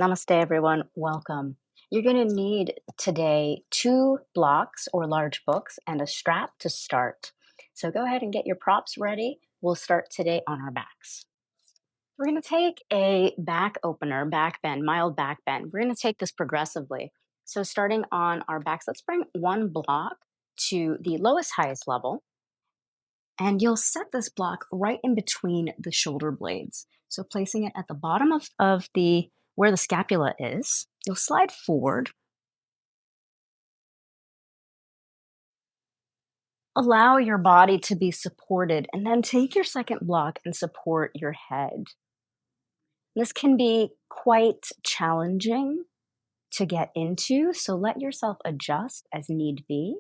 Namaste, everyone. Welcome. You're going to need today two blocks or large books and a strap to start. So go ahead and get your props ready. We'll start today on our backs. We're going to take a back opener, back bend, mild back bend. We're going to take this progressively. So starting on our backs, let's bring one block to the lowest, highest level. And you'll set this block right in between the shoulder blades. So placing it at the bottom of the where the scapula is, you'll slide forward. Allow your body to be supported, and then take your second block and support your head. This can be quite challenging to get into, so let yourself adjust as need be.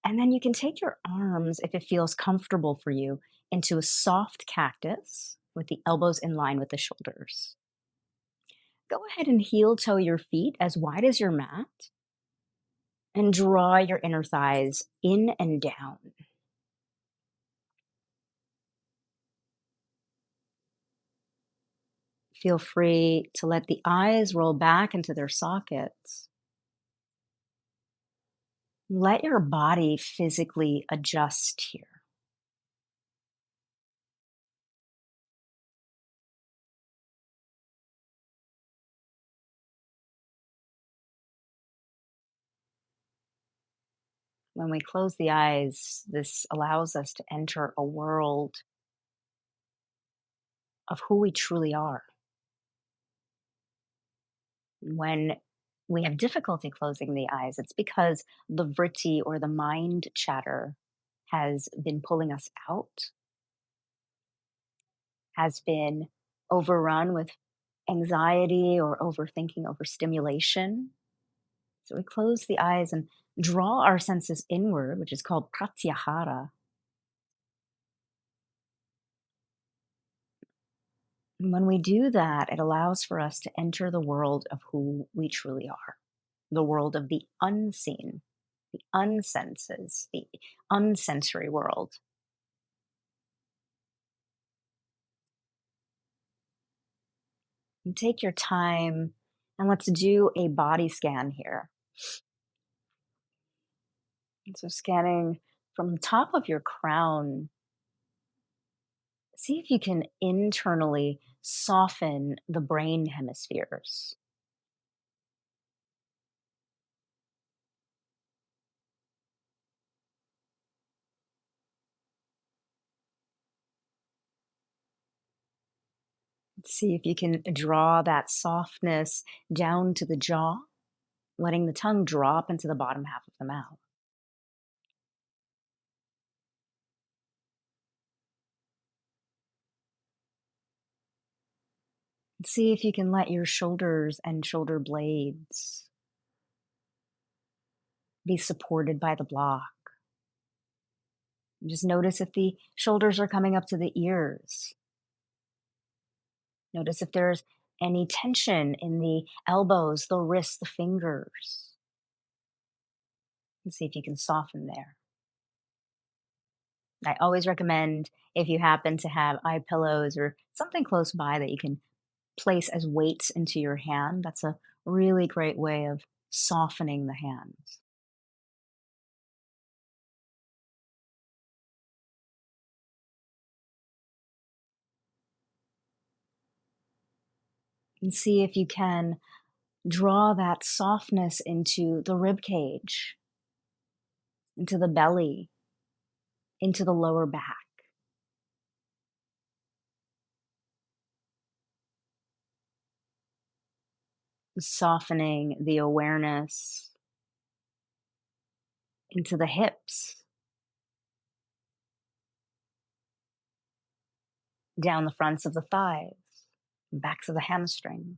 And then you can take your arms, if it feels comfortable for you, into a soft cactus with the elbows in line with the shoulders. Go ahead and heel toe your feet as wide as your mat and draw your inner thighs in and down. Feel free to let the eyes roll back into their sockets. Let your body physically adjust here. When we close the eyes, this allows us to enter a world of who we truly are. When we have difficulty closing the eyes, it's because the vritti or the mind chatter has been pulling us out, has been overrun with anxiety or overthinking, overstimulation. So we close the eyes and draw our senses inward, which is called pratyahara. And when we do that, it allows for us to enter the world of who we truly are, the world of the unseen, the unsenses, the unsensory world. And take your time and let's do a body scan here. And so scanning from the top of your crown, see if you can internally soften the brain hemispheres. See if you can draw that softness down to the jaw, letting the tongue drop into the bottom half of the mouth. See if you can let your shoulders and shoulder blades be supported by the block. Just notice if the shoulders are coming up to the ears. Notice if there's any tension in the elbows, the wrists, the fingers. And see if you can soften there. I always recommend, if you happen to have eye pillows or something close by that you can place as weights into your hand, that's a really great way of softening the hands. And see if you can draw that softness into the rib cage, into the belly, into the lower back. Softening the awareness into the hips, down the fronts of the thighs, backs of the hamstrings,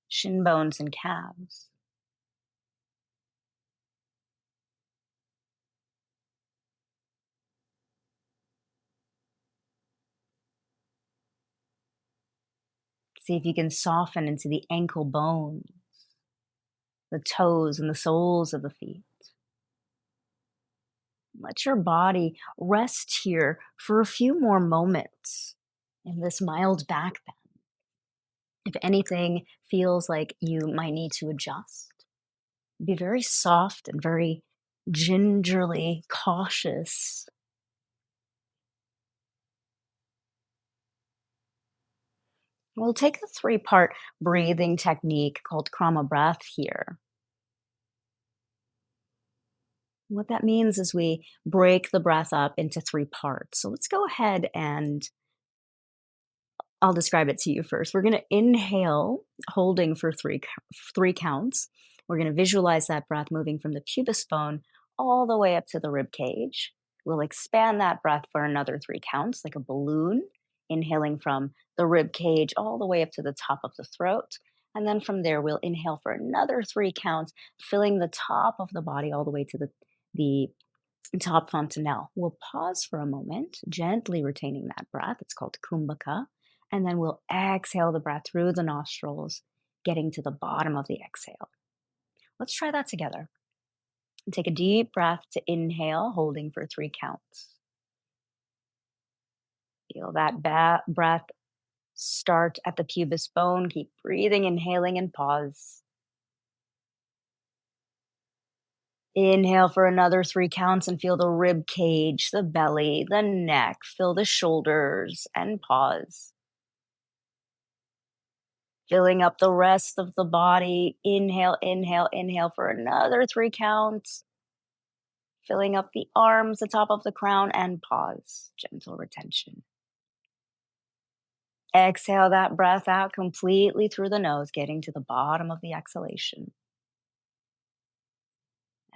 shin bones and calves. See if you can soften into the ankle bones, the toes and the soles of the feet. Let your body rest here for a few more moments in this mild back bend. If anything feels like you might need to adjust, be very soft and very gingerly cautious. We'll take a three-part breathing technique called Krama Breath here. What that means is we break the breath up into three parts. So let's go ahead and I'll describe it to you first. We're going to inhale, holding for three counts. We're going to visualize that breath moving from the pubis bone all the way up to the rib cage. We'll expand that breath for another three counts, like a balloon, inhaling from the rib cage all the way up to the top of the throat. And then from there, we'll inhale for another three counts, filling the top of the body all the way to the top fontanelle. We'll pause for a moment, gently retaining that breath. It's called khumbaka. And then we'll exhale the breath through the nostrils, getting to the bottom of the exhale. Let's try that together. Take a deep breath to inhale, holding for three counts. Feel that breath start at the pubis bone. Keep breathing, inhaling, and pause. Inhale for another three counts and feel the rib cage, the belly, the neck, feel the shoulders, and pause. Filling up the rest of the body. Inhale, inhale, inhale for another three counts. Filling up the arms, the top of the crown, and pause. Gentle retention. Exhale that breath out completely through the nose, getting to the bottom of the exhalation.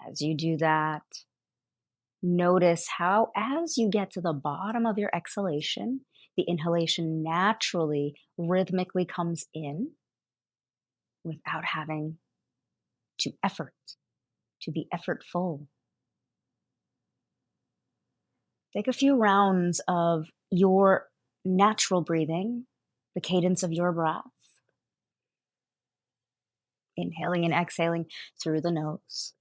As you do that, notice how, as you get to the bottom of your exhalation, the inhalation naturally, rhythmically comes in without having to be effortful. Take a few rounds of your natural breathing, the cadence of your breath, inhaling and exhaling through the nose.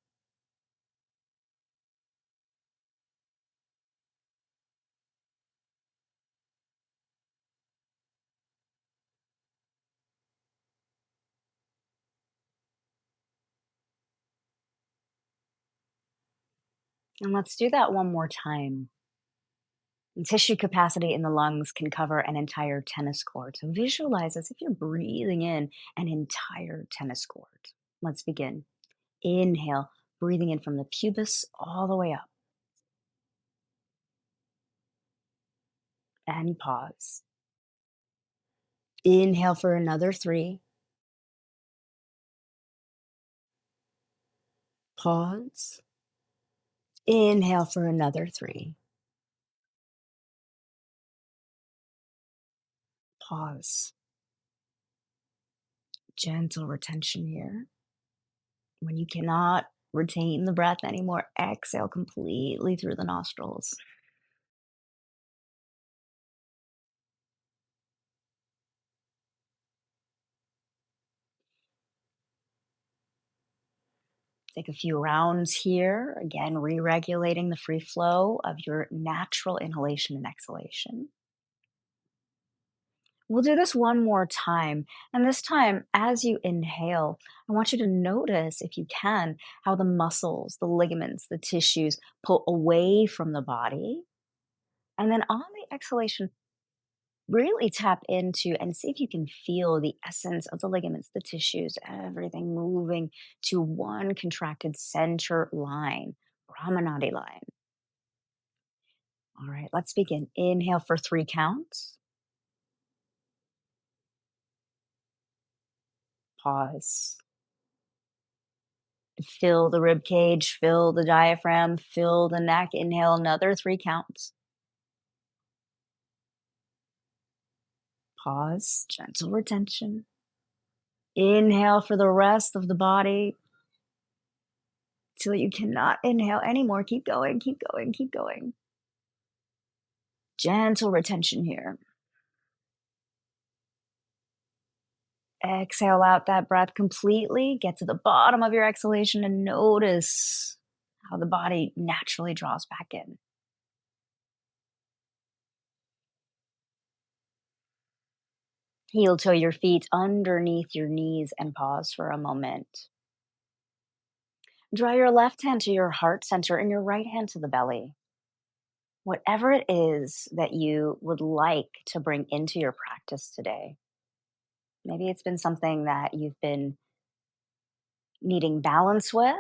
And let's do that one more time. The tissue capacity in the lungs can cover an entire tennis court. So visualize as if you're breathing in an entire tennis court. Let's begin. Inhale, breathing in from the pubis all the way up. And pause. Inhale for another three. Pause. Inhale for another three. Pause. Gentle retention here. When you cannot retain the breath anymore, exhale completely through the nostrils. Take a few rounds here, again, re regulating the free flow of your natural inhalation and exhalation. We'll do this one more time. And this time, as you inhale, I want you to notice, if you can, how the muscles, the ligaments, the tissues pull away from the body. And then on the exhalation, really tap into and see if you can feel the essence of the ligaments, the tissues, everything moving to one contracted center line, Brahmanadi line. All right, let's begin. Inhale for three counts. Pause. Fill the rib cage, fill the diaphragm, fill the neck. Inhale another three counts. Pause, gentle retention. Inhale for the rest of the body till you cannot inhale anymore. Keep going, keep going, keep going. Gentle retention here. Exhale out that breath completely. Get to the bottom of your exhalation and notice how the body naturally draws back in. Heel toe your feet underneath your knees and pause for a moment. Draw your left hand to your heart center and your right hand to the belly. Whatever it is that you would like to bring into your practice today. Maybe it's been something that you've been needing balance with.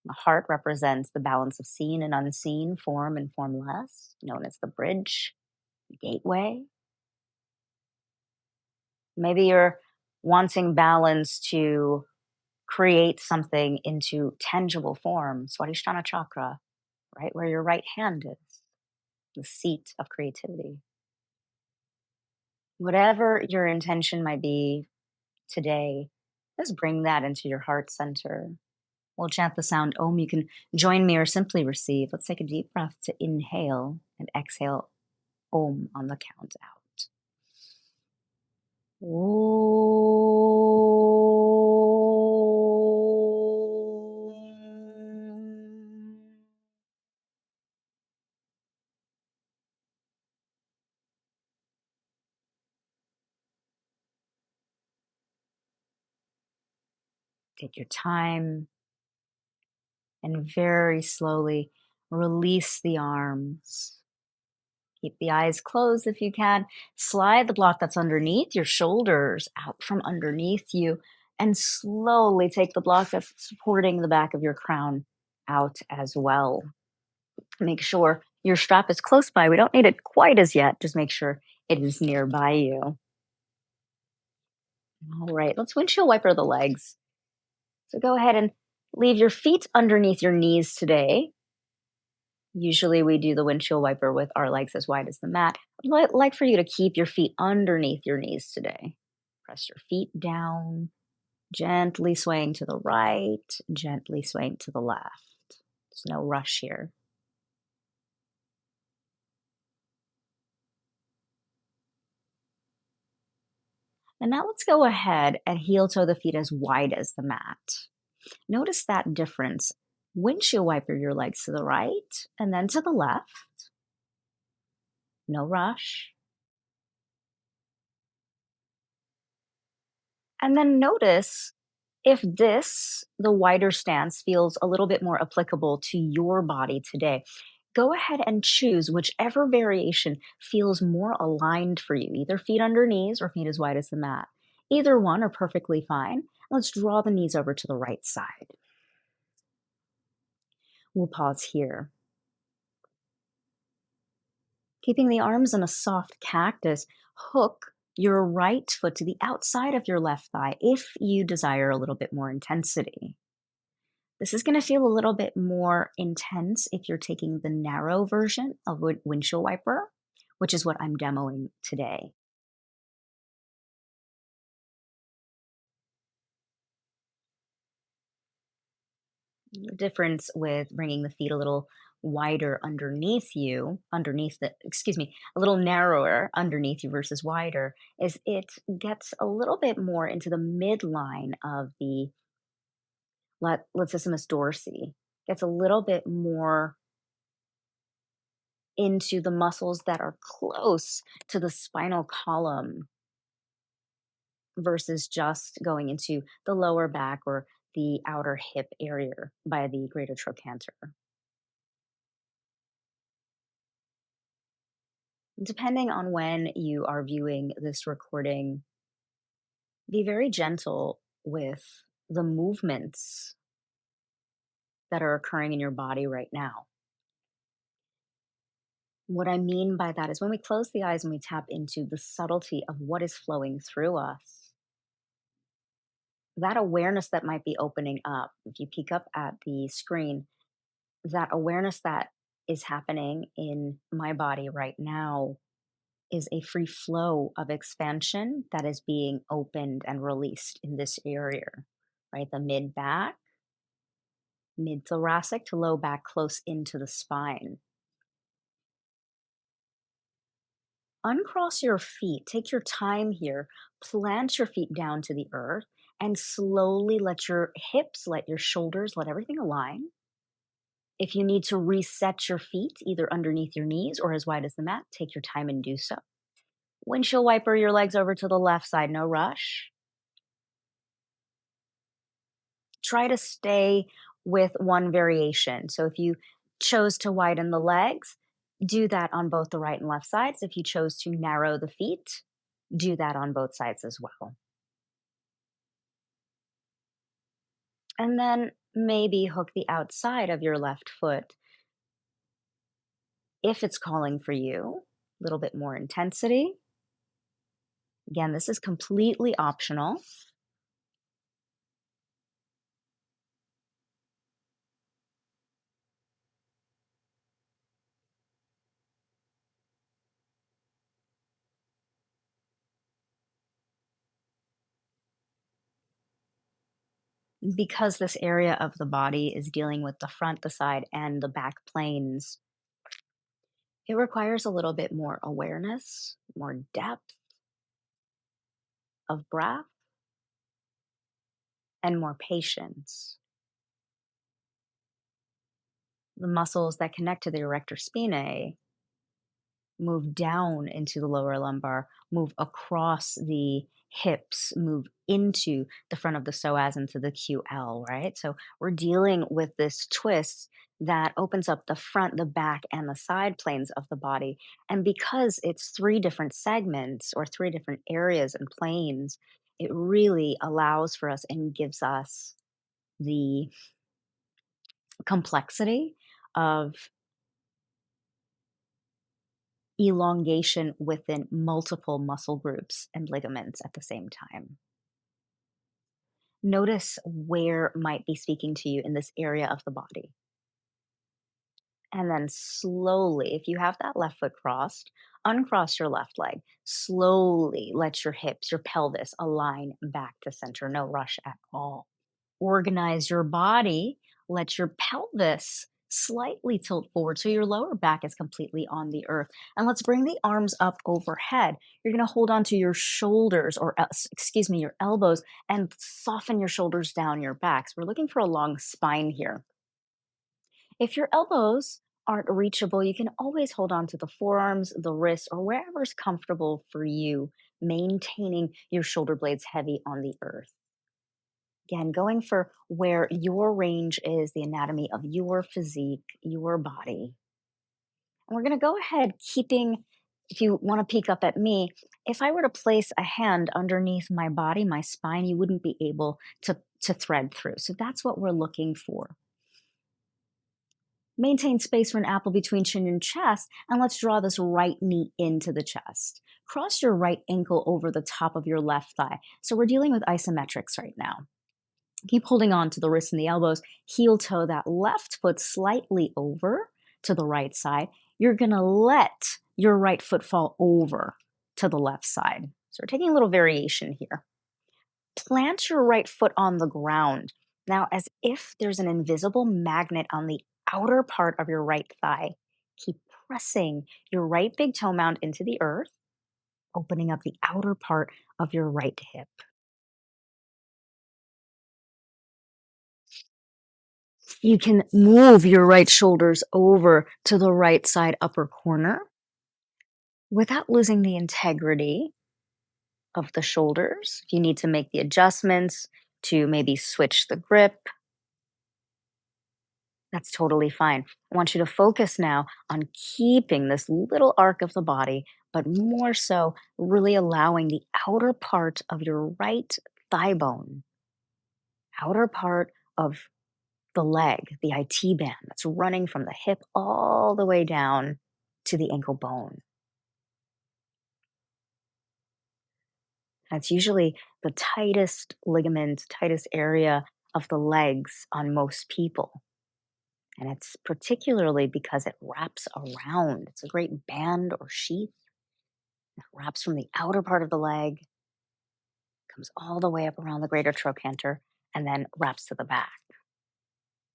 The heart represents the balance of seen and unseen, form and formless, known as the bridge, the gateway. Maybe you're wanting balance to create something into tangible form, Swadhisthana chakra, right where your right hand is, the seat of creativity. Whatever your intention might be today, just bring that into your heart center. We'll chant the sound Om. You can join me or simply receive. Let's take a deep breath to inhale and exhale Om on the count out. Om. Take your time and very slowly release the arms. Keep the eyes closed if you can. Slide the block that's underneath your shoulders out from underneath you and slowly take the block that's supporting the back of your crown out as well. Make sure your strap is close by. We don't need it quite as yet. Just make sure it is nearby you. All right, let's windshield wiper the legs. So go ahead and leave your feet underneath your knees today. Usually we do the windshield wiper with our legs as wide as the mat. I'd like for you to keep your feet underneath your knees today. Press your feet down, gently swaying to the right, gently swaying to the left. There's no rush here. And now let's go ahead and heel toe the feet as wide as the mat. Notice that difference. Windshield wiper your legs to the right and then to the left. No rush. And then notice if the wider stance, feels a little bit more applicable to your body today. Go ahead and choose whichever variation feels more aligned for you, either feet under knees or feet as wide as the mat. Either one are perfectly fine. Let's draw the knees over to the right side. We'll pause here. Keeping the arms in a soft cactus, hook your right foot to the outside of your left thigh if you desire a little bit more intensity. This is going to feel a little bit more intense if you're taking the narrow version of windshield wiper, which is what I'm demoing today. The difference with bringing the feet a little wider underneath you, a little narrower underneath you versus wider, is it gets a little bit more into the midline of the latissimus dorsi, gets a little bit more into the muscles that are close to the spinal column versus just going into the lower back or the outer hip area by the greater trochanter. Depending on when you are viewing this recording, be very gentle with the movements that are occurring in your body right now. What I mean by that is when we close the eyes and we tap into the subtlety of what is flowing through us, that awareness that might be opening up, if you peek up at the screen, that awareness that is happening in my body right now is a free flow of expansion that is being opened and released in this area, right? The mid back, mid thoracic to low back, close into the spine. Uncross your feet, take your time here, plant your feet down to the earth, and slowly let your hips, let your shoulders, let everything align. If you need to reset your feet, either underneath your knees or as wide as the mat, take your time and do so. Windshield wiper your legs over to the left side, no rush. Try to stay with one variation. So if you chose to widen the legs, do that on both the right and left sides. If you chose to narrow the feet, do that on both sides as well. And then maybe hook the outside of your left foot if it's calling for you. A little bit more intensity. Again, this is completely optional. Because this area of the body is dealing with the front, the side, and the back planes, it requires a little bit more awareness, more depth of breath, and more patience. The muscles that connect to the erector spinae move down into the lower lumbar, move across the hips, move into the front of the psoas into the QL, right? So we're dealing with this twist that opens up the front, the back, and the side planes of the body. And because it's three different segments or three different areas and planes, it really allows for us and gives us the complexity of elongation within multiple muscle groups and ligaments at the same time. Notice where might be speaking to you in this area of the body. And then slowly, if you have that left foot crossed, uncross your left leg. Slowly let your hips, your pelvis align back to center. No rush at all. Organize your body, let your pelvis slightly tilt forward so your lower back is completely on the earth. And let's bring the arms up overhead. You're going to hold on to your shoulders or, excuse me, your elbows and soften your shoulders down your back. So we're looking for a long spine here. If your elbows aren't reachable, you can always hold on to the forearms, the wrists, or wherever's comfortable for you, maintaining your shoulder blades heavy on the earth. Again, going for where your range is, the anatomy of your physique, your body. And we're going to go ahead, keeping, if you want to peek up at me, if I were to place a hand underneath my body, my spine, you wouldn't be able to thread through. So that's what we're looking for. Maintain space for an apple between chin and chest, and let's draw this right knee into the chest. Cross your right ankle over the top of your left thigh. So we're dealing with isometrics right now. Keep holding on to the wrists and the elbows. Heel toe that left foot slightly over to the right side. You're going to let your right foot fall over to the left side. So we're taking a little variation here. Plant your right foot on the ground. Now, as if there's an invisible magnet on the outer part of your right thigh, keep pressing your right big toe mound into the earth, opening up the outer part of your right hip. You can move your right shoulders over to the right side upper corner without losing the integrity of the shoulders. If you need to make the adjustments to maybe switch the grip, that's totally fine. I want you to focus now on keeping this little arc of the body, but more so really allowing the outer part of your right thigh bone, outer part of the leg, the IT band that's running from the hip all the way down to the ankle bone. That's usually the tightest ligament, tightest area of the legs on most people. And it's particularly because it wraps around. It's a great band or sheath. It wraps from the outer part of the leg, comes all the way up around the greater trochanter, and then wraps to the back.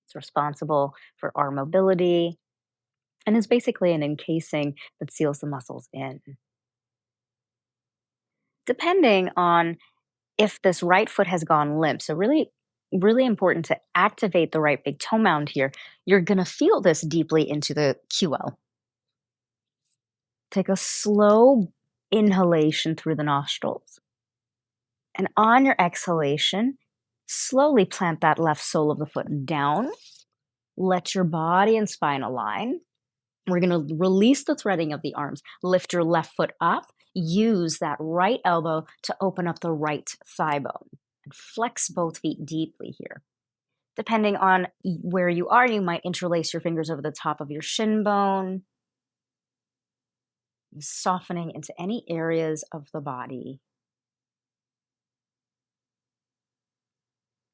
It's responsible for our mobility and is basically an encasing that seals the muscles in. Depending on if this right foot has gone limp. So really, really important to activate the right big toe mound here. You're going to feel this deeply into the QL. Take a slow inhalation through the nostrils. And on your exhalation, slowly plant that left sole of the foot down. Let your body and spine align. We're going to release the threading of the arms. Lift your left foot up. Use that right elbow to open up the right thigh bone. And flex both feet deeply here. Depending on where you are, you might interlace your fingers over the top of your shin bone, softening into any areas of the body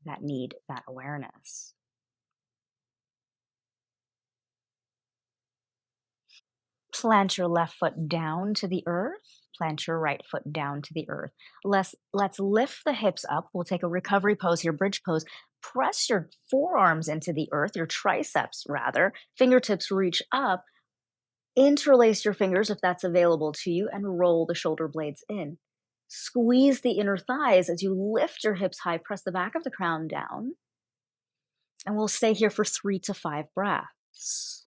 that need that awareness. Plant your left foot down to the earth. Plant your right foot down to the earth. Let's lift the hips up. We'll take a recovery pose here, bridge pose. Press your forearms into the earth, your triceps rather. Fingertips reach up. Interlace your fingers if that's available to you and roll the shoulder blades in. Squeeze the inner thighs as you lift your hips high. Press the back of the crown down. And we'll stay here for 3 to 5 breaths.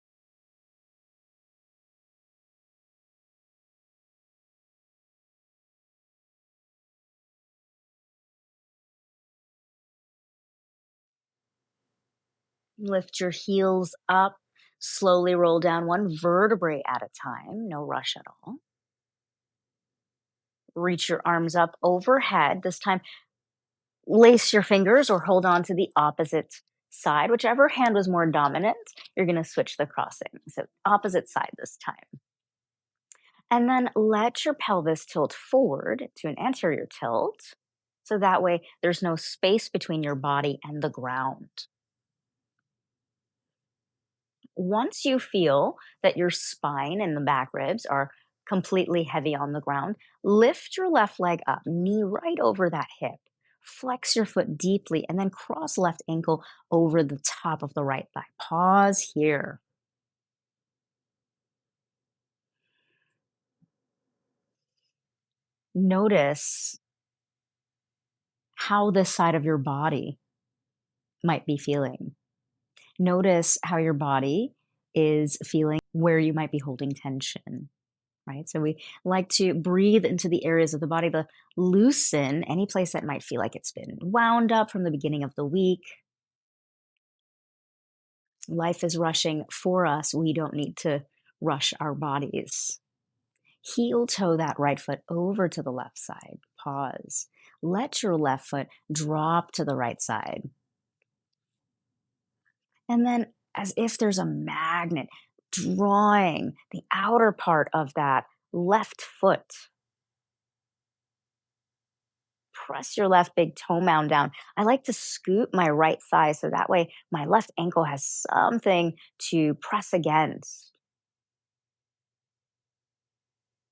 Lift your heels up. Slowly roll down one vertebrae at a time. No rush at all. Reach your arms up overhead. This time, lace your fingers or hold on to the opposite side. Whichever hand was more dominant, you're going to switch the crossing. So, opposite side this time. And then let your pelvis tilt forward to an anterior tilt. So that way, there's no space between your body and the ground. Once you feel that your spine and the back ribs are completely heavy on the ground, lift your left leg up, knee right over that hip. Flex your foot deeply and then cross left ankle over the top of the right thigh. Pause here. Notice how this side of your body might be feeling. Notice how your body is feeling, where you might be holding tension. Right? So we like to breathe into the areas of the body to loosen any place that might feel like it's been wound up from the beginning of the week. Life is rushing for us. We don't need to rush our bodies. Heel toe that right foot over to the left side. Pause. Let your left foot drop to the right side. And then, as if there's a magnet drawing the outer part of that left foot, press your left big toe mound down. I like to scoop my right thigh so that way my left ankle has something to press against.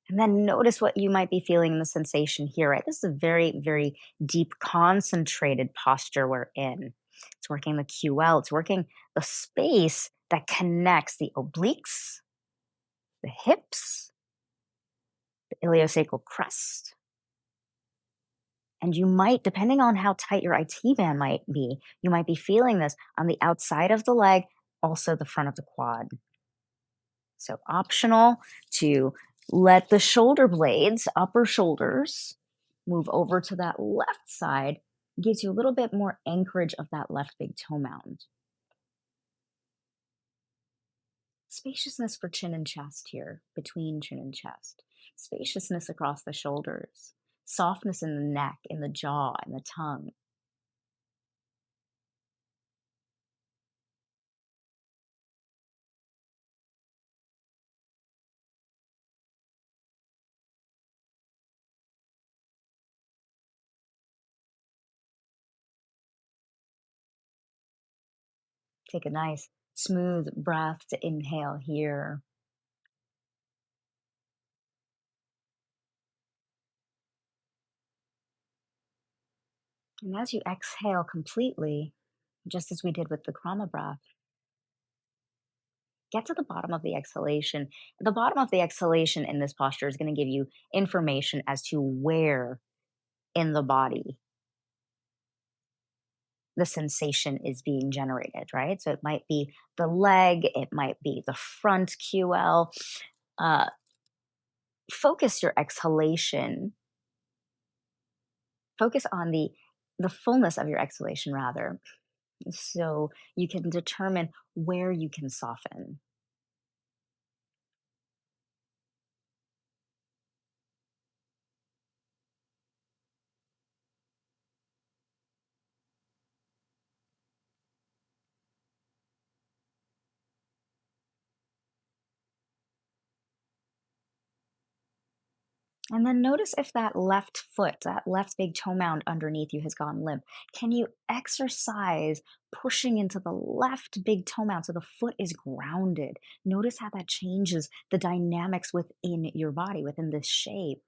And then notice what you might be feeling in the sensation here, right? This is a very, very deep, concentrated posture we're in. It's working the QL, it's working the space that connects the obliques, the hips, the iliosacral crest. And you might, depending on how tight your IT band might be, you might be feeling this on the outside of the leg, also the front of the quad. So optional to let the shoulder blades, upper shoulders, move over to that left side, gives you a little bit more anchorage of that left big toe mound. Spaciousness for chin and chest here, between chin and chest. Spaciousness across the shoulders. Softness in the neck, in the jaw, in the tongue. Take a nice smooth breath to inhale here. And as you exhale completely, just as we did with the Krama breath, get to the bottom of the exhalation. The bottom of the exhalation in this posture is going to give you information as to where in the body the sensation is being generated, right? So it might be the leg, it might be the front QL. focus your exhalation, focus on the fullness of your exhalation rather, so you can determine where you can soften. And then notice if that left foot, that left big toe mound underneath you has gone limp. Can you exercise pushing into the left big toe mound so the foot is grounded? Notice how that changes the dynamics within your body, within this shape.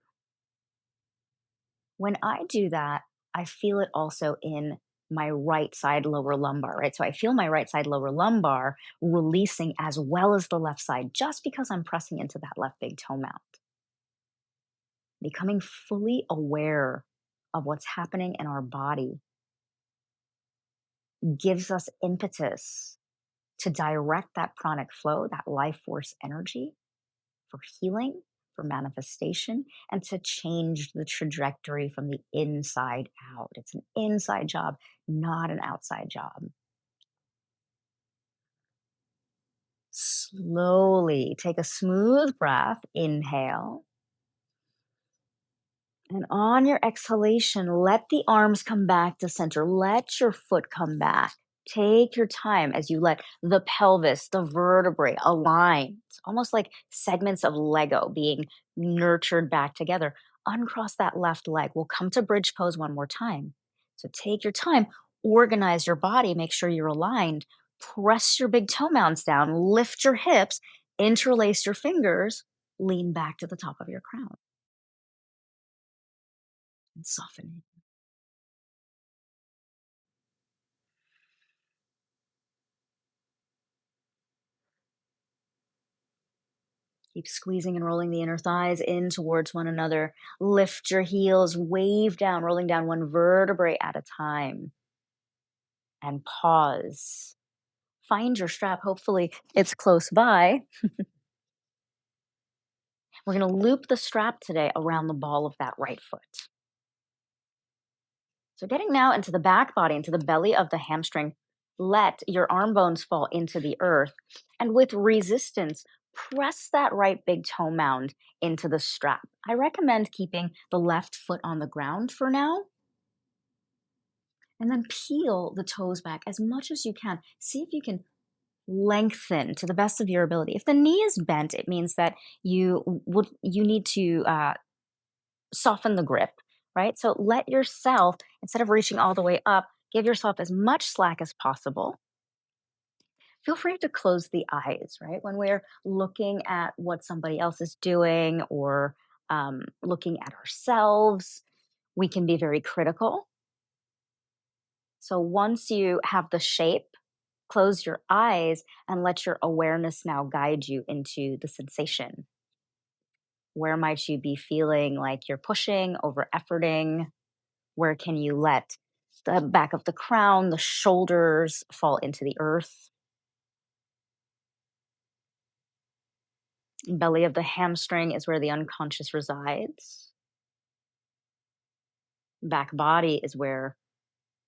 When I do that, I feel it also in my right side lower lumbar, right? So I feel my right side lower lumbar releasing as well as the left side just because I'm pressing into that left big toe mound. Becoming fully aware of what's happening in our body gives us impetus to direct that pranic flow, that life force energy for healing, for manifestation, and to change the trajectory from the inside out. It's an inside job, not an outside job. Slowly take a smooth breath, inhale. And on your exhalation, let the arms come back to center. Let your foot come back. Take your time as you let the pelvis, the vertebrae align. It's almost like segments of Lego being nurtured back together. Uncross that left leg. We'll come to bridge pose one more time. So take your time, organize your body, make sure you're aligned. Press your big toe mounds down, lift your hips, interlace your fingers, lean back to the top of your crown and soften it. Keep squeezing and rolling the inner thighs in towards one another. Lift your heels, wave down, rolling down one vertebrae at a time. And pause. Find your strap. Hopefully, it's close by. We're going to loop the strap today around the ball of that right foot. So, getting now into the back body, into the belly of the hamstring, let your arm bones fall into the earth. And with resistance, press that right big toe mound into the strap. I recommend keeping the left foot on the ground for now. And then peel the toes back as much as you can. See if you can lengthen to the best of your ability. If the knee is bent, it means that you need to soften the grip, right? So let yourself, instead of reaching all the way up, give yourself as much slack as possible. Feel free to close the eyes, right? When we're looking at what somebody else is doing or looking at ourselves, we can be very critical. So once you have the shape, close your eyes and let your awareness now guide you into the sensation. Where might you be feeling like you're pushing, over efforting? Where can you let the back of the crown, the shoulders fall into the earth? Belly of the hamstring is where the unconscious resides. Back body is where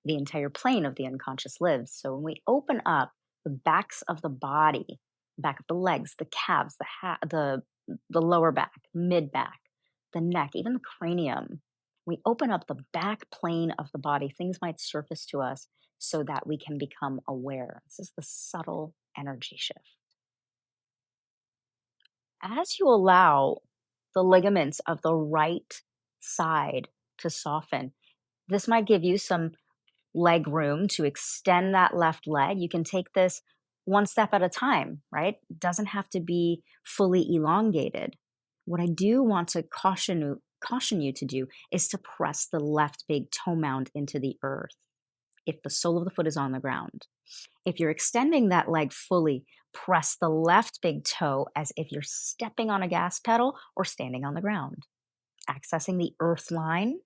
the entire plane of the unconscious lives. So when we open up the backs of the body, back of the legs, the calves, the lower back, mid back, the neck, even the cranium, we open up the back plane of the body, things might surface to us so that we can become aware. This is the subtle energy shift. As you allow the ligaments of the right side to soften, this might give you some leg room to extend that left leg. You can take this one step at a time, right? It doesn't have to be fully elongated. What I do want to caution you to do is to press the left big toe mound into the earth if the sole of the foot is on the ground. If you're extending that leg fully, press the left big toe as if you're stepping on a gas pedal or standing on the ground, accessing the earth line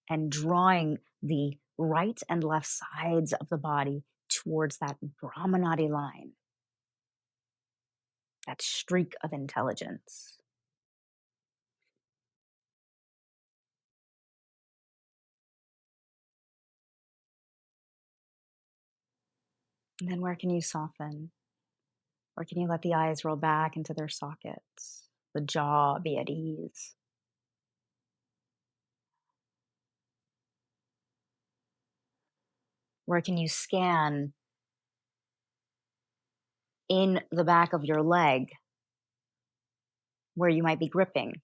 and drawing the right and left sides of the body towards that Brahmanadi line. that streak of intelligence. And then where can you soften? Or can you let the eyes roll back into their sockets? The jaw be at ease. Where can you scan in the back of your leg where you might be gripping?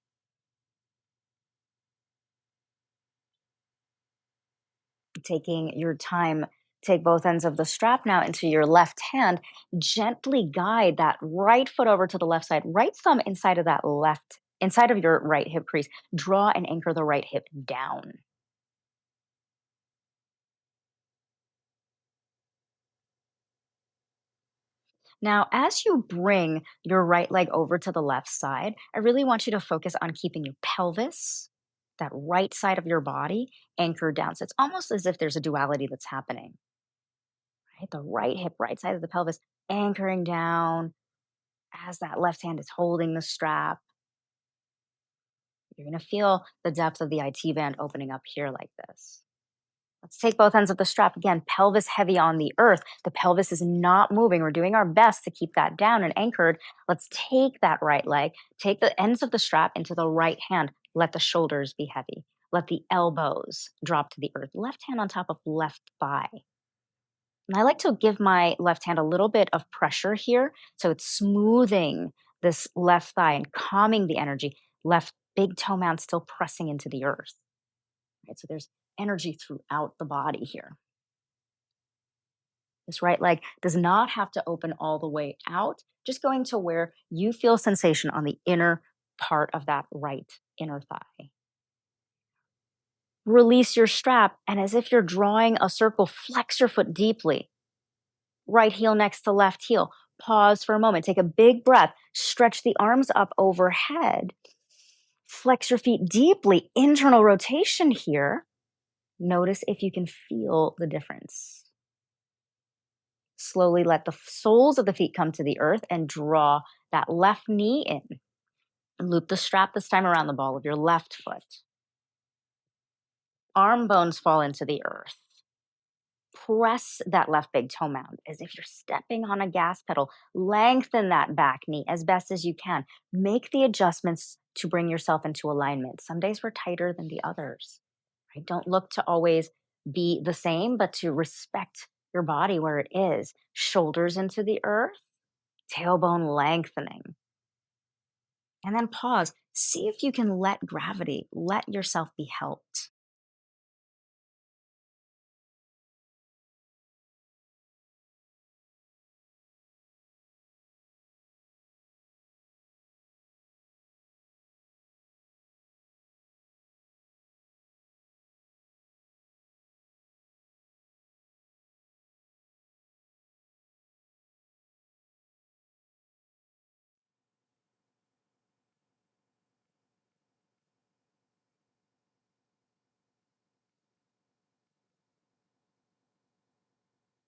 Taking your time, take both ends of the strap now into your left hand. Gently guide that right foot over to the left side, right thumb inside of that left, inside of your right hip crease. Draw and anchor the right hip down. Now, as you bring your right leg over to the left side, I really want you to focus on keeping your pelvis, that right side of your body, anchored down. So it's almost as if there's a duality that's happening, right? The right hip, right side of the pelvis, anchoring down as that left hand is holding the strap. You're going to feel the depth of the IT band opening up here like this. Let's take both ends of the strap again, pelvis heavy on the earth. The pelvis is not moving. We're doing our best to keep that down and anchored. Let's take that right leg, take the ends of the strap into the right hand. Let the shoulders be heavy. Let the elbows drop to the earth. Left hand on top of left thigh. And I like to give my left hand a little bit of pressure here. So it's smoothing this left thigh and calming the energy. Left big toe mound still pressing into the earth. Right? So there's energy throughout the body here. This right leg does not have to open all the way out, just going to where you feel sensation on the inner part of that right inner thigh. Release your strap, and as if you're drawing a circle, flex your foot deeply. Right heel next to left heel. Pause for a moment. Take a big breath. Stretch the arms up overhead. Flex your feet deeply. Internal rotation here. Notice if you can feel the difference. Slowly let the soles of the feet come to the earth and draw that left knee in. Loop the strap this time around the ball of your left foot. Arm bones fall into the earth. Press that left big toe mound as if you're stepping on a gas pedal. Lengthen that back knee as best as you can. Make the adjustments to bring yourself into alignment. Some days we're tighter than the others. Right? Don't look to always be the same, but to respect your body where it is. Shoulders into the earth, tailbone lengthening. And then pause. See if you can let gravity, let yourself be helped.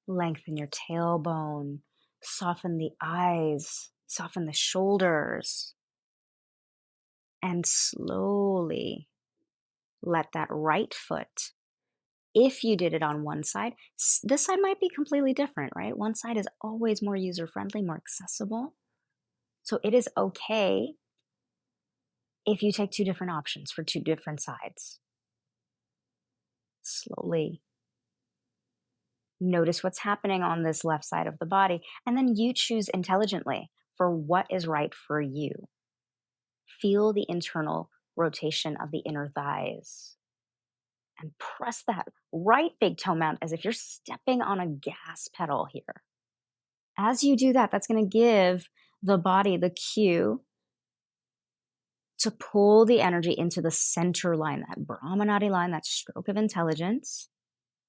Lengthen your tailbone, soften the eyes, soften the shoulders, and slowly let that right foot, if you did it on one side, this side might be completely different, right? One side is always more user friendly, more accessible. So it is okay if you take two different options for two different sides. Slowly notice what's happening on this left side of the body, and then you choose intelligently for what is right for you. Feel the internal rotation of the inner thighs and press that right big toe mound as if you're stepping on a gas pedal here. As you do that, that's going to give the body the cue to pull the energy into the center line, that Brahmanadi line, that stroke of intelligence,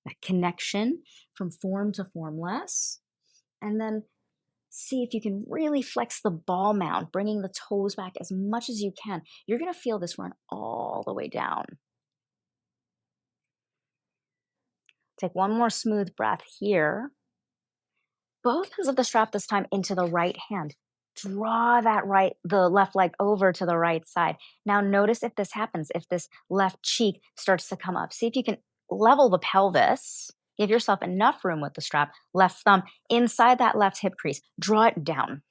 that connection from form to formless. And then see if you can really flex the ball mount, bringing the toes back as much as you can. You're going to feel this run all the way down. Take one more smooth breath here. Both hands of the strap this time into the right hand. Draw the left leg over to the right side. Now notice if this happens, if this left cheek starts to come up. See if you can level the pelvis. Give yourself enough room with the strap. Left thumb inside that left hip crease. Draw it down.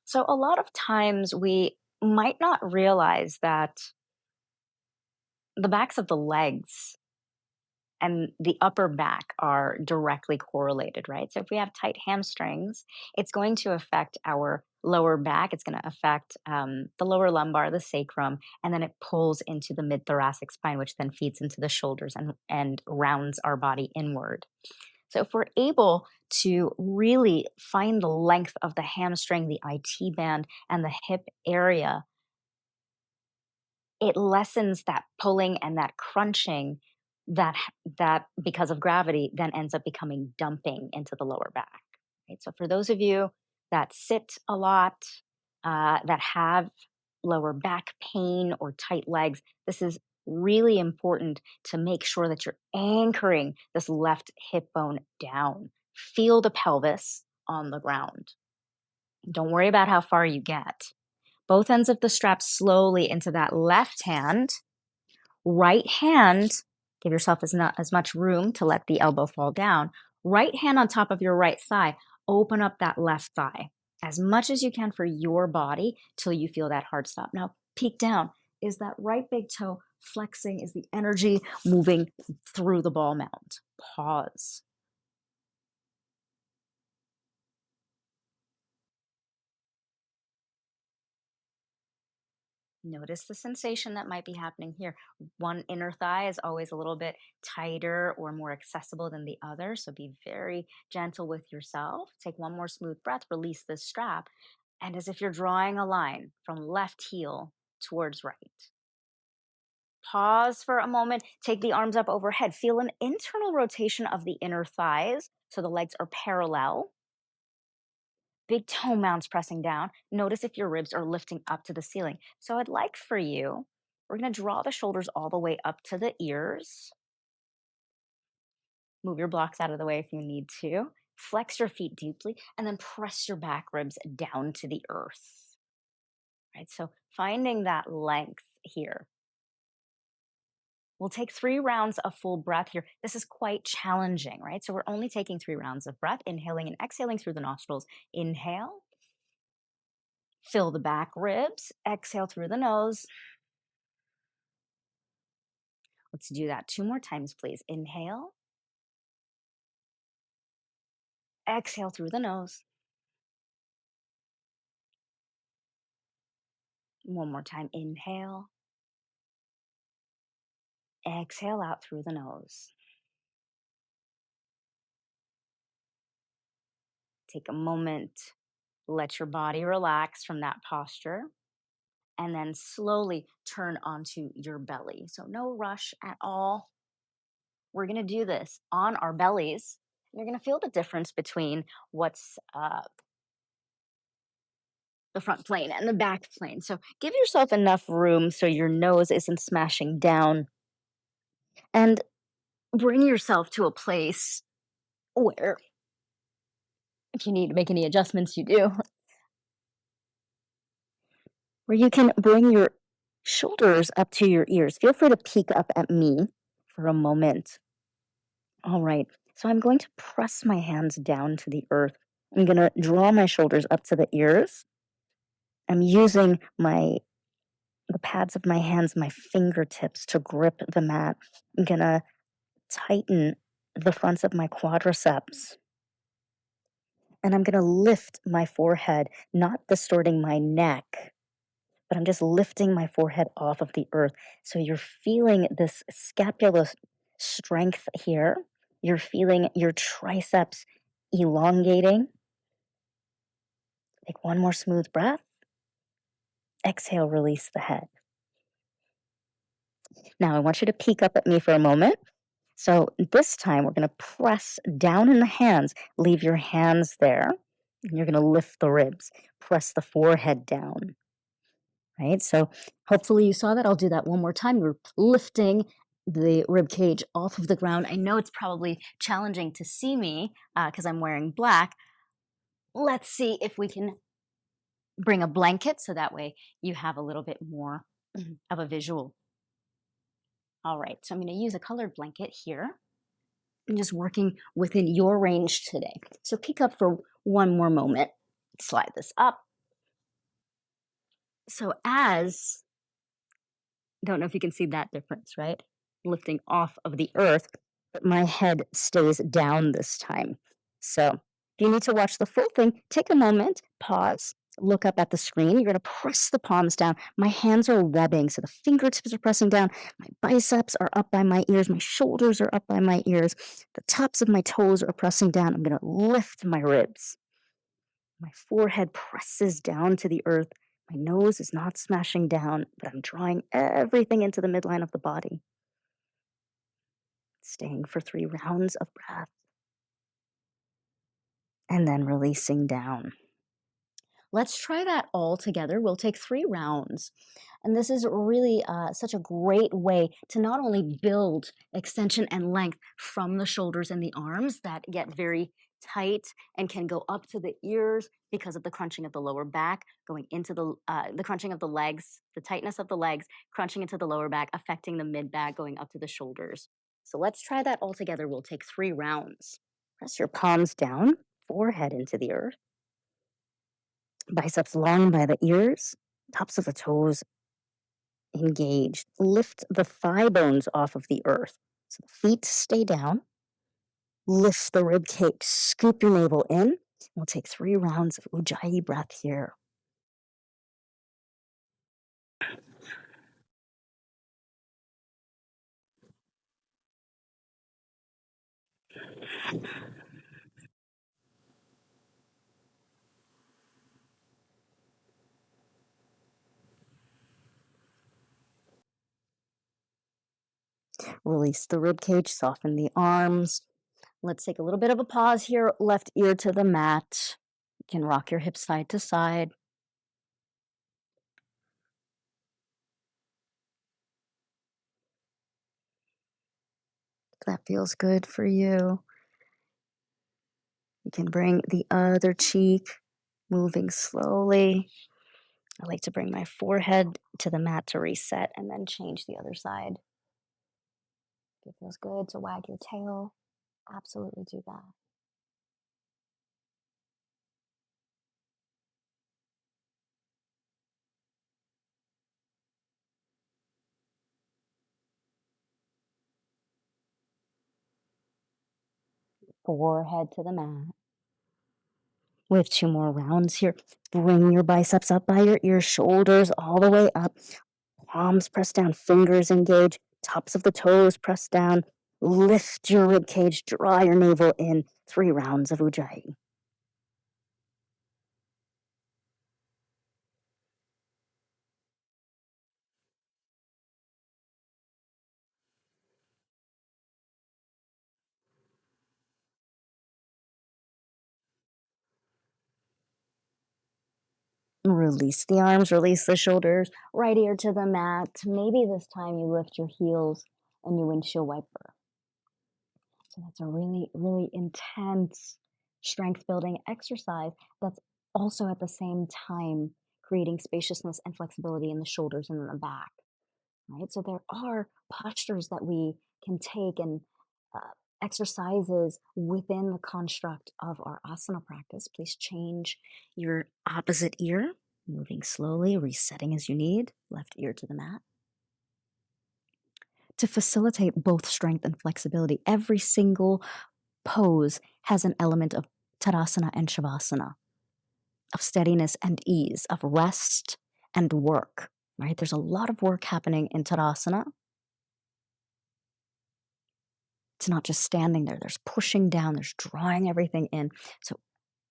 So a lot of times we might not realize that the backs of the legs and the upper back are directly correlated, right? So if we have tight hamstrings, it's going to affect our lower back. It's going to affect the lower lumbar, the sacrum, and then it pulls into the mid thoracic spine, which then feeds into the shoulders and rounds our body inward. So if we're able to really find the length of the hamstring, the IT band, and the hip area, it lessens that pulling and that crunching that because of gravity then ends up becoming dumping into the lower back, right? So for those of you that sit a lot, that have lower back pain or tight legs, this is really important to make sure that you're anchoring this left hip bone down. Feel the pelvis on the ground. Don't worry about how far you get. Both ends of the strap slowly into that left hand. Right hand, give yourself not as much room to let the elbow fall down. Right hand on top of your right thigh. Open up that left thigh as much as you can for your body till you feel that hard stop. Now, peek down. Is that right big toe flexing? Is the energy moving through the ball mount? Pause. Notice the sensation that might be happening here. One inner thigh is always a little bit tighter or more accessible than the other. So be very gentle with yourself. Take one more smooth breath, release this strap. And as if you're drawing a line from left heel towards right. Pause for a moment. Take the arms up overhead. Feel an internal rotation of the inner thighs. So the legs are parallel. Big toe mounds pressing down. Notice if your ribs are lifting up to the ceiling. So I'd like for you, we're going to draw the shoulders all the way up to the ears. Move your blocks out of the way if you need to. Flex your feet deeply and then press your back ribs down to the earth. Right? So finding that length here. We'll take 3 rounds of full breath here. This is quite challenging, right? So we're only taking 3 rounds of breath, inhaling and exhaling through the nostrils. Inhale. Fill the back ribs. Exhale through the nose. Let's do that 2 more times, please. Inhale. Exhale through the nose. One more time. Inhale. Exhale out through the nose. Take a moment. Let your body relax from that posture. And then slowly turn onto your belly. So no rush at all. We're going to do this on our bellies. You're going to feel the difference between what's the front plane and the back plane. So give yourself enough room so your nose isn't smashing down. And bring yourself to a place where, if you need to make any adjustments, you do, where you can bring your shoulders up to your ears. Feel free to peek up at me for a moment. All right. So I'm going to press my hands down to the earth. I'm going to draw my shoulders up to the ears. I'm using the pads of my hands, my fingertips to grip the mat. I'm going to tighten the fronts of my quadriceps. And I'm going to lift my forehead, not distorting my neck, but I'm just lifting my forehead off of the earth. So you're feeling this scapular strength here. You're feeling your triceps elongating. Take one more smooth breath. Exhale, release the head. Now I want you to peek up at me for a moment. So this time we're going to press down in the hands. Leave your hands there. And you're going to lift the ribs. Press the forehead down. Right? So hopefully you saw that. I'll do that one more time. You're lifting the rib cage off of the ground. I know it's probably challenging to see me because I'm wearing black. Let's see if we can bring a blanket so that way you have a little bit more of a visual. All right, so I'm going to use a colored blanket here. I'm just working within your range today. So peek up for one more moment. Slide this up. So don't know if you can see that difference, right? Lifting off of the earth, but my head stays down this time. So if you need to watch the full thing, take a moment, pause, look up at the screen. You're going to press the palms down. My hands are rubbing, so the fingertips are pressing down. My biceps are up by my ears. My shoulders are up by my ears. The tops of my toes are pressing down. I'm going to lift my ribs. My forehead presses down to the earth. My nose is not smashing down, but I'm drawing everything into the midline of the body. Staying for 3 rounds of breath. And then releasing down. Let's try that all together. We'll take 3 rounds. And this is really such a great way to not only build extension and length from the shoulders and the arms that get very tight and can go up to the ears because of the crunching of the lower back, going into the crunching of the legs, the tightness of the legs, crunching into the lower back, affecting the mid back, going up to the shoulders. So let's try that all together. We'll take 3 rounds. Press your palms down, forehead into the earth. Biceps long by the ears, tops of the toes engaged. Lift the thigh bones off of the earth. So the feet stay down. Lift the rib cage, scoop your navel in. We'll take 3 rounds of ujjayi breath here. Release the rib cage, soften the arms. Let's take a little bit of a pause here. Left ear to the mat. You can rock your hips side to side. If that feels good for you. You can bring the other cheek, moving slowly. I like to bring my forehead to the mat to reset and then change the other side. If it feels good to wag your tail, absolutely do that. Forehead to the mat. We have 2 more rounds here. Bring your biceps up by your ears, shoulders all the way up. Palms press down, fingers engage, tops of the toes press down. Lift your rib cage, draw your navel in. 3 rounds of ujjayi. Release the arms, release the shoulders, right ear to the mat. Maybe this time you lift your heels and you windshield wiper. So that's a really, really intense strength building exercise that's also at the same time creating spaciousness and flexibility in the shoulders and in the back, right? So there are postures that we can take and uh, exercises within the construct of our asana practice. Please change your opposite ear, moving slowly, resetting as you need, left ear to the mat. To facilitate both strength and flexibility, every single pose has an element of tadasana and shavasana, of steadiness and ease, of rest and work, right? There's a lot of work happening in tadasana. It's not just standing there, there's pushing down, there's drawing everything in. So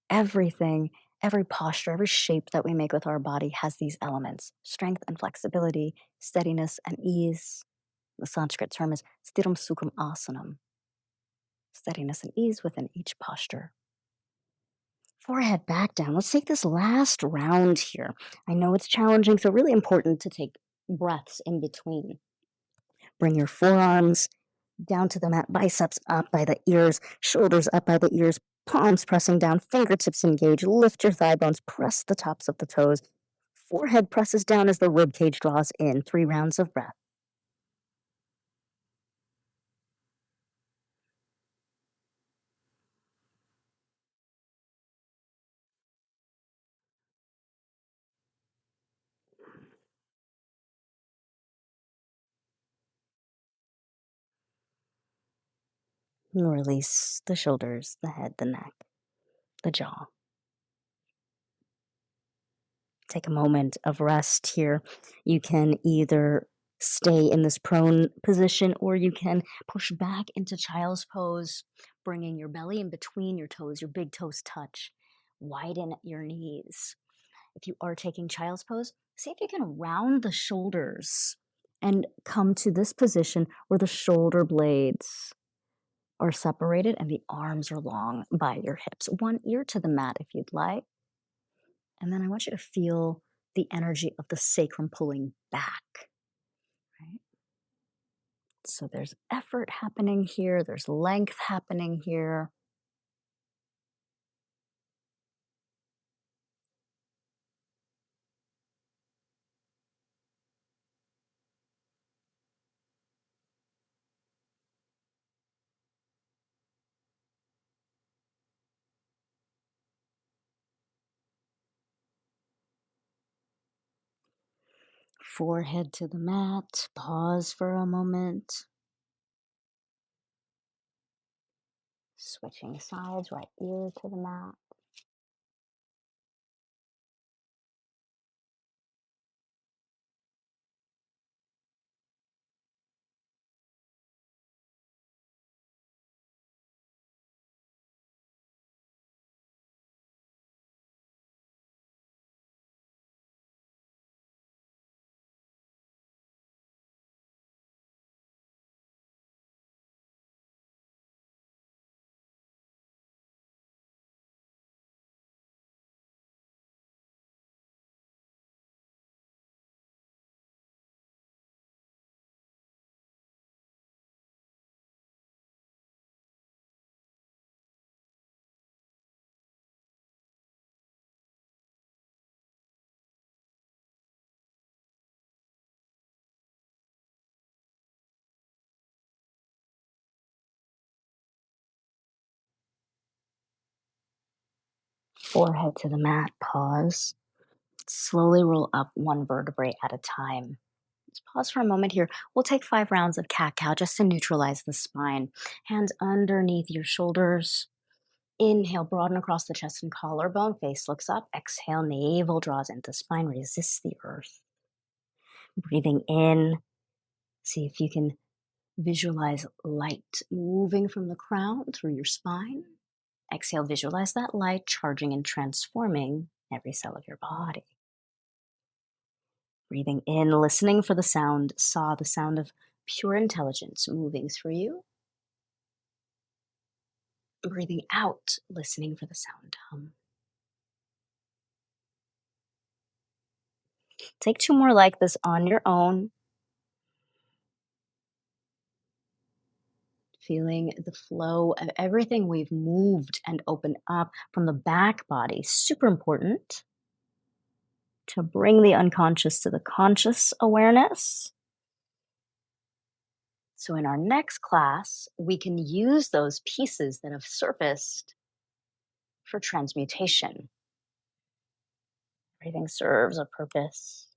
everything, every posture, every shape that we make with our body has these elements: strength and flexibility, steadiness and ease. The Sanskrit term is stiram sukham asanam, steadiness and ease within each posture. Forehead back down. Let's take this last round here. I know it's challenging, so really important to take breaths in between. Bring your forearms down to the mat, biceps up by the ears, shoulders up by the ears, palms pressing down, fingertips engage. Lift your thigh bones, press the tops of the toes. Forehead presses down as the rib cage draws in. 3 rounds of breath. And release the shoulders, the head, the neck, the jaw. Take a moment of rest here. You can either stay in this prone position or you can push back into child's pose, bringing your belly in between your toes, your big toes touch. Widen your knees. If you are taking child's pose, see if you can round the shoulders and come to this position where the shoulder blades are separated and the arms are long by your hips. One ear to the mat if you'd like. And then I want you to feel the energy of the sacrum pulling back. Right? So there's effort happening here, there's length happening here. Forehead to the mat. Pause for a moment. Switching sides, right ear to the mat. Forehead to the mat. Pause. Slowly roll up one vertebrae at a time. Let's pause for a moment here. We'll take 5 rounds of cat-cow just to neutralize the spine. Hands underneath your shoulders. Inhale, broaden across the chest and collarbone. Face looks up. Exhale, navel draws into spine. Resist the earth. Breathing in. See if you can visualize light moving from the crown through your spine. Exhale, visualize that light charging and transforming every cell of your body. Breathing in, listening for the sound, saw the sound of pure intelligence moving through you. Breathing out, listening for the sound hum. Take 2 more like this on your own. Feeling the flow of everything we've moved and opened up from the back body. Super important to bring the unconscious to the conscious awareness. So in our next class, we can use those pieces that have surfaced for transmutation. Everything serves a purpose.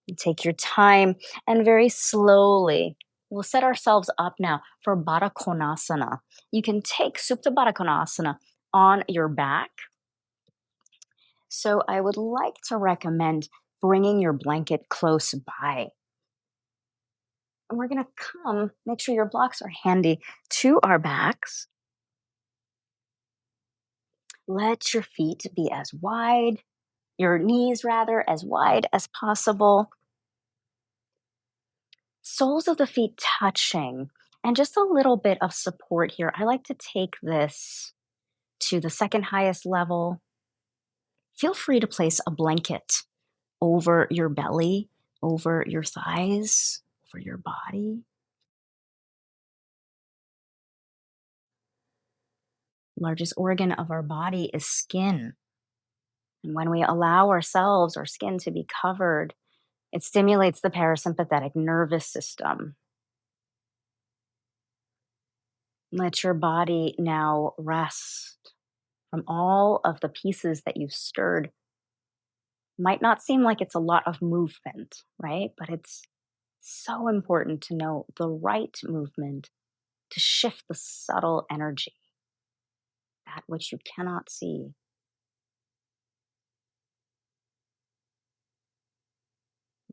You take your time and very slowly, we'll set ourselves up now for badakonasana. You can take supta badakonasana on your back. So I would like to recommend bringing your blanket close by. And we're going to come, make sure your blocks are handy to our backs. Let your feet be as wide, your knees rather, as wide as possible. Soles of the feet touching, and just a little bit of support here. I like to take this to the second highest level. Feel free to place a blanket over your belly over your thighs, over your body. Largest organ of our body is skin. And when we allow ourselves, our skin to be covered, it stimulates the parasympathetic nervous system. Let your body now rest from all of the pieces that you've stirred. Might not seem like it's a lot of movement, right? But it's so important to know the right movement to shift the subtle energy, that which you cannot see.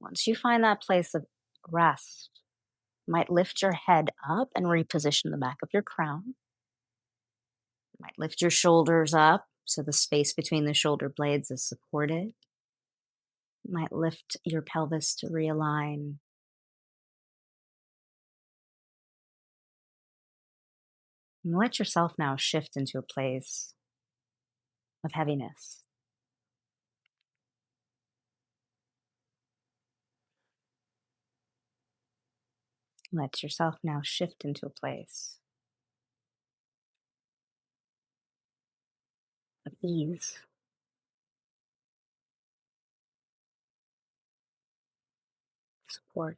Once you find that place of rest, you might lift your head up and reposition the back of your crown. You might lift your shoulders up so the space between the shoulder blades is supported. You might lift your pelvis to realign. And let yourself now shift into a place of heaviness. Let yourself now shift into a place of ease. Support.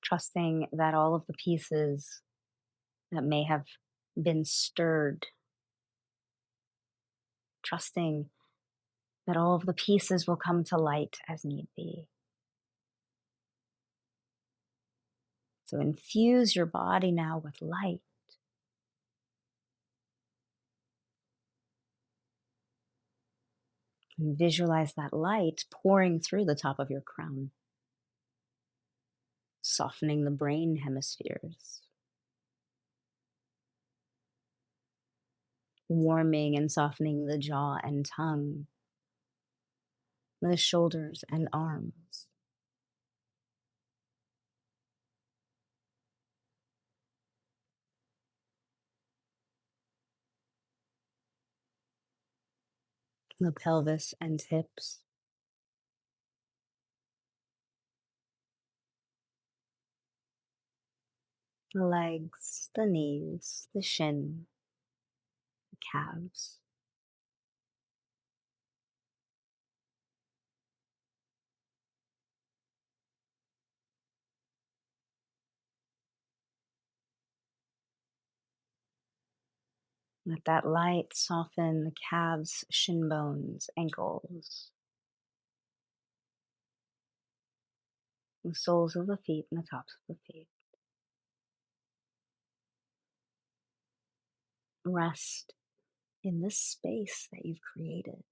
Trusting that all of the pieces that may have been stirred, trusting that all of the pieces will come to light as need be. So infuse your body now with light. And visualize that light pouring through the top of your crown, softening the brain hemispheres, warming and softening the jaw and tongue, the shoulders and arms. The pelvis and hips, the legs, the knees, the shin, the calves. Let that light soften the calves, shin bones, ankles, the soles of the feet and the tops of the feet. Rest in this space that you've created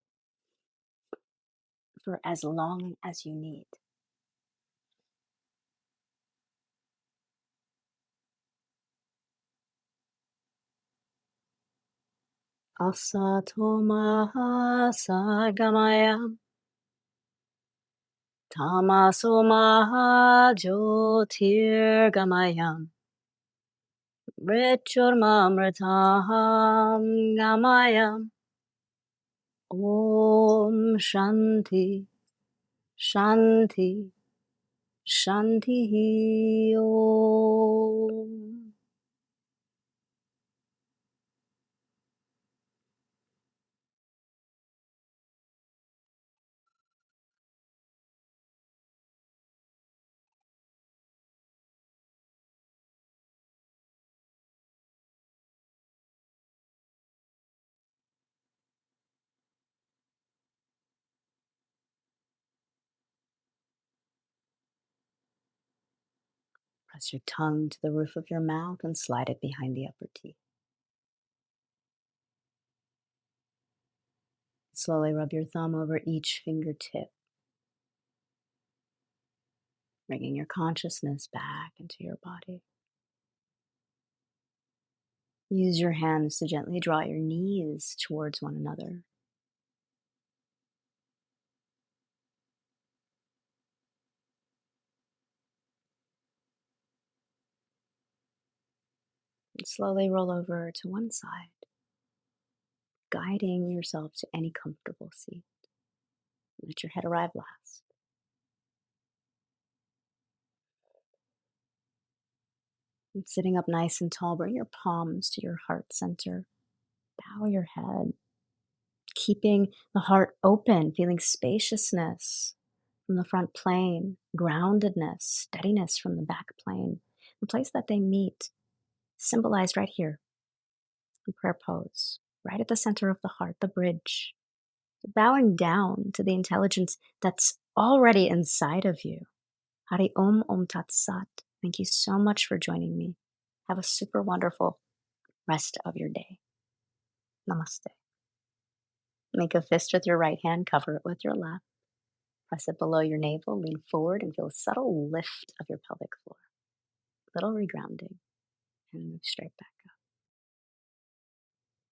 for as long as you need. Asatoma Sagamaya Tamasoma Jyotirgamaya Mrityurmamritaham Gamaya. Om Shanti Shanti Shanti Om. Press your tongue to the roof of your mouth and slide it behind the upper teeth. Slowly rub your thumb over each fingertip, bringing your consciousness back into your body. Use your hands to gently draw your knees towards one another. And slowly roll over to one side. guiding yourself to any comfortable seat. Let your head arrive last. And sitting up nice and tall, bring your palms to your heart center. Bow your head, keeping the heart open, feeling spaciousness from the front plane, groundedness, steadiness from the back plane. The place that they meet, symbolized right here in prayer pose, right at the center of the heart, the bridge. Bowing down to the intelligence that's already inside of you. Hari Om Tat Sat. Thank you so much for joining me. Have a super wonderful rest of your day. Namaste. Make a fist with your right hand, cover it with your left. Press it below your navel, lean forward, and feel a subtle lift of your pelvic floor. Little regrounding, and move straight back up.